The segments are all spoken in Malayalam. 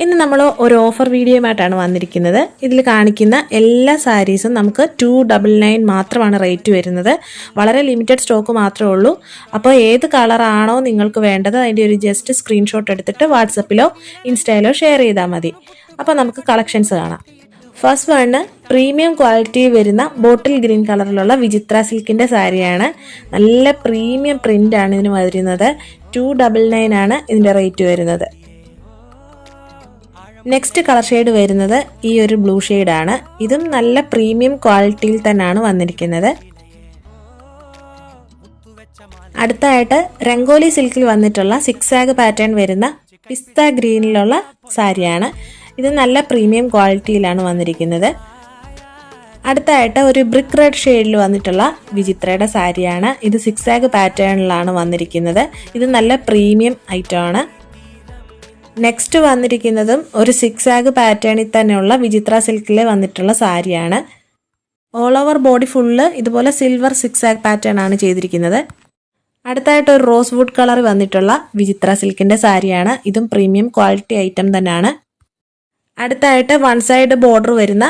ഇന്ന് നമ്മൾ ഒരു ഓഫർ വീഡിയോയുമായിട്ടാണ് വന്നിരിക്കുന്നത്. ഇതിൽ കാണിക്കുന്ന എല്ലാ സാരീസും നമുക്ക് 299 മാത്രമാണ് റേറ്റ് വരുന്നത്. വളരെ ലിമിറ്റഡ് സ്റ്റോക്ക് മാത്രമേ ഉള്ളൂ. അപ്പോൾ ഏത് കളറാണോ നിങ്ങൾക്ക് വേണ്ടത് അതിൻ്റെ ഒരു ജസ്റ്റ് സ്ക്രീൻഷോട്ട് എടുത്തിട്ട് വാട്സപ്പിലോ ഇൻസ്റ്റയിലോ ഷെയർ ചെയ്താൽ മതി. അപ്പോൾ നമുക്ക് കളക്ഷൻസ് കാണാം. ഫസ്റ്റ് വണ് പ്രീമിയം ക്വാളിറ്റി വരുന്ന ബോട്ടിൽ ഗ്രീൻ കളറിലുള്ള വിചിത്ര സിൽക്കിൻ്റെ സാരിയാണ്. നല്ല പ്രീമിയം പ്രിൻ്റാണ് ഇതിന് വരുന്നത്. 299 ആണ് ഇതിൻ്റെ റേറ്റ് വരുന്നത്. നെക്സ്റ്റ് കളർ ഷെയ്ഡ് വരുന്നത് ഈ ഒരു ബ്ലൂ ഷെയ്ഡാണ്. ഇതും നല്ല പ്രീമിയം ക്വാളിറ്റിയിൽ തന്നെയാണ് വന്നിരിക്കുന്നത്. അടുത്തായിട്ട് രംഗോലി സിൽക്കിൽ വന്നിട്ടുള്ള സിക്സാഗ് പാറ്റേൺ വരുന്ന പിസ്ത ഗ്രീനിലുള്ള സാരിയാണ്. ഇത് നല്ല പ്രീമിയം ക്വാളിറ്റിയിലാണ് വന്നിരിക്കുന്നത്. അടുത്തായിട്ട് ഒരു ബ്രിക്ക് റെഡ് ഷെയ്ഡിൽ വന്നിട്ടുള്ള വിചിത്രയുടെ സാരിയാണ്. ഇത് സിക്സാഗ് പാറ്റേണിലാണ് വന്നിരിക്കുന്നത്. ഇത് നല്ല പ്രീമിയം ഐറ്റം ആണ്. നെക്സ്റ്റ് വന്നിരിക്കുന്നതും ഒരു സിക്സാഗ് പാറ്റേണിൽ തന്നെയുള്ള വിചിത്ര സിൽക്കിൽ വന്നിട്ടുള്ള സാരിയാണ്. ഓൾ ഓവർ ബോഡി ഫുള്ള് ഇതുപോലെ സിൽവർ സിക്സാഗ് പാറ്റേൺ ആണ് ചെയ്തിരിക്കുന്നത്. അടുത്തായിട്ട് ഒരു റോസ് വുഡ് കളർ വന്നിട്ടുള്ള വിചിത്ര സിൽക്കിൻ്റെ സാരിയാണ്. ഇതും പ്രീമിയം ക്വാളിറ്റി ഐറ്റം തന്നെയാണ്. അടുത്തായിട്ട് വൺ സൈഡ് ബോർഡർ വരുന്ന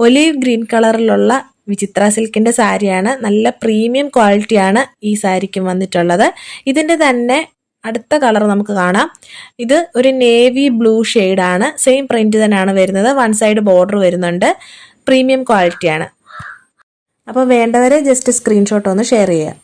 ഒലീവ് ഗ്രീൻ കളറിലുള്ള വിചിത്ര സിൽക്കിൻ്റെ സാരിയാണ്. നല്ല പ്രീമിയം ക്വാളിറ്റിയാണ് ഈ സാരിക്കും വന്നിട്ടുള്ളത്. ഇതിൻ്റെ തന്നെ അടുത്ത കളർ നമുക്ക് കാണാം. ഇത് ഒരു നേവി ബ്ലൂ ഷെയ്ഡാണ്. സെയിം പ്രിന്റ് തന്നെയാണ് വരുന്നത്. വൺ സൈഡ് ബോർഡർ വരുന്നുണ്ട്. പ്രീമിയം ക്വാളിറ്റിയാണ്. അപ്പോൾ വേണ്ടവരെ ജസ്റ്റ് സ്ക്രീൻഷോട്ട് ഒന്ന് ഷെയർ ചെയ്യുക.